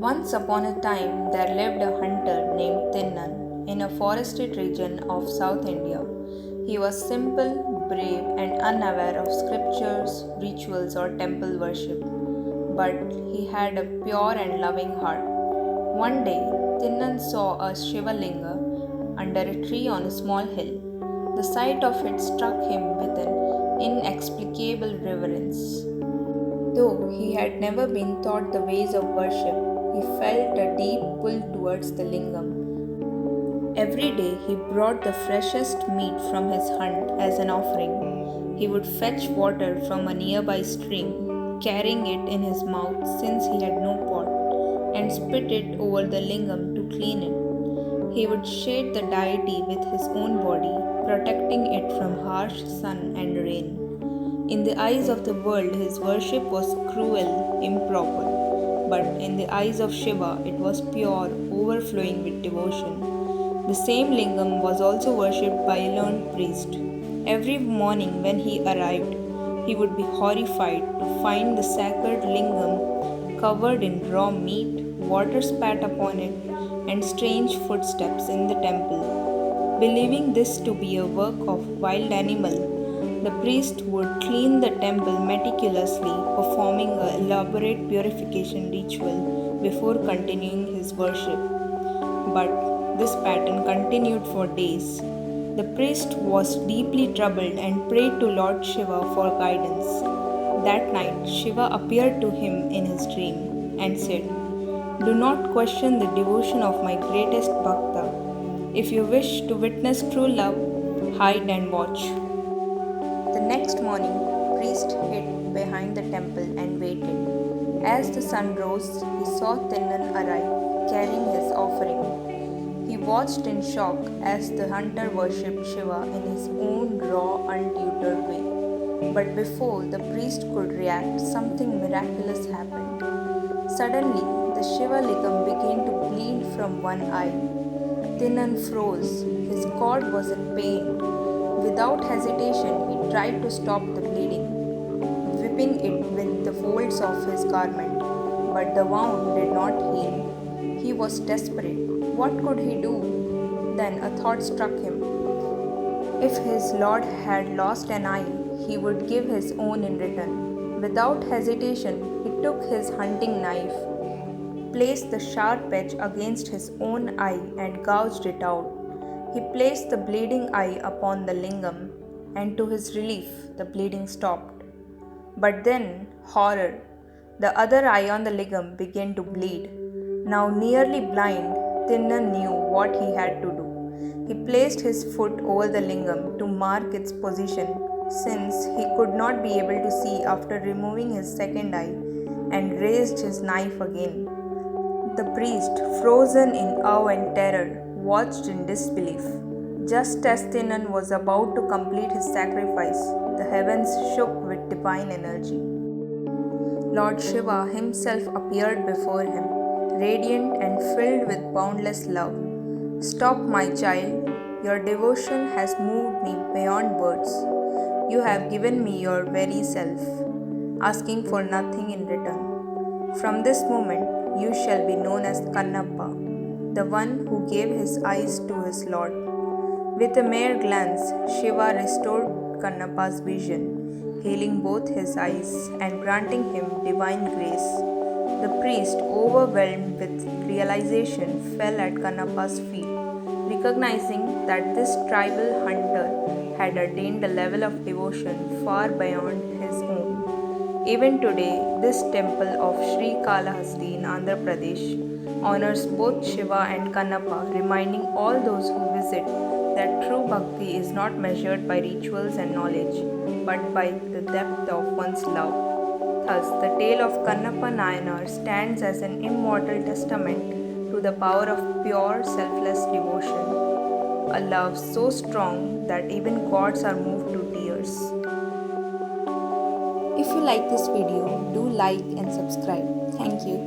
Once upon a time, there lived a hunter named Thinnan in a forested region of South India. He was simple, brave, and unaware of scriptures, rituals, or temple worship. But he had a pure and loving heart. One day, Thinnan saw a Shiva linga under a tree on a small hill. The sight of it struck him with an inexplicable reverence. Though he had never been taught the ways of worship, he felt a deep pull towards the lingam. Every day he brought the freshest meat from his hunt as an offering. He would fetch water from a nearby stream, carrying it in his mouth since he had no pot, and spit it over the lingam to clean it. He would shade the deity with his own body, protecting it from harsh sun and rain. In the eyes of the world, his worship was cruel, improper, but in the eyes of Shiva, it was pure, overflowing with devotion. The same lingam was also worshipped by a learned priest. Every morning when he arrived, he would be horrified to find the sacred lingam covered in raw meat, water spat upon it, and strange footsteps in the temple. Believing this to be a work of wild animal, the priest would clean the temple meticulously, performing an elaborate purification ritual before continuing his worship. But this pattern continued for days. The priest was deeply troubled and prayed to Lord Shiva for guidance. That night, Shiva appeared to him in his dream and said, "Do not question the devotion of my greatest bhakta. If you wish to witness true love, hide and watch." The next morning, priest hid behind the temple and waited. As the sun rose, he saw Thinnan arrive, carrying his offering. He watched in shock as the hunter worshipped Shiva in his own raw, untutored way. But before the priest could react, something miraculous happened. Suddenly, the Shiva lingam began to bleed from one eye. Thinnan froze. His god was in pain. Without hesitation, he tried to stop the bleeding, whipping it with the folds of his garment. But the wound did not heal. He was desperate. What could he do? Then a thought struck him. If his lord had lost an eye, he would give his own in return. Without hesitation, he took his hunting knife, placed the sharp edge against his own eye, and gouged it out. He placed the bleeding eye upon the lingam, and to his relief, the bleeding stopped. But then, horror! The other eye on the lingam began to bleed. Now nearly blind, Thinnan knew what he had to do. He placed his foot over the lingam to mark its position, since he could not be able to see after removing his second eye, and raised his knife again. The priest, frozen in awe and terror, watched in disbelief. Just as Thinnan was about to complete his sacrifice, the heavens shook with divine energy. Lord Shiva himself appeared before him, radiant and filled with boundless love. "Stop, my child. Your devotion has moved me beyond words. You have given me your very self, asking for nothing in return. From this moment, you shall be known as Kannappa, the one who gave his eyes to his Lord." With a mere glance, Shiva restored Kannappa's vision, healing both his eyes and granting him divine grace. The priest, overwhelmed with realization, fell at Kannappa's feet, recognizing that this tribal hunter had attained a level of devotion far beyond his own. Even today, this temple of Sri Kalahasti in Andhra Pradesh honors both Shiva and Kannappa, reminding all those who visit that true bhakti is not measured by rituals and knowledge, but by the depth of one's love. Thus, the tale of Kannappa Nayanar stands as an immortal testament to the power of pure, selfless devotion, a love so strong that even gods are moved to tears. If you like this video, do like and subscribe. Thank you.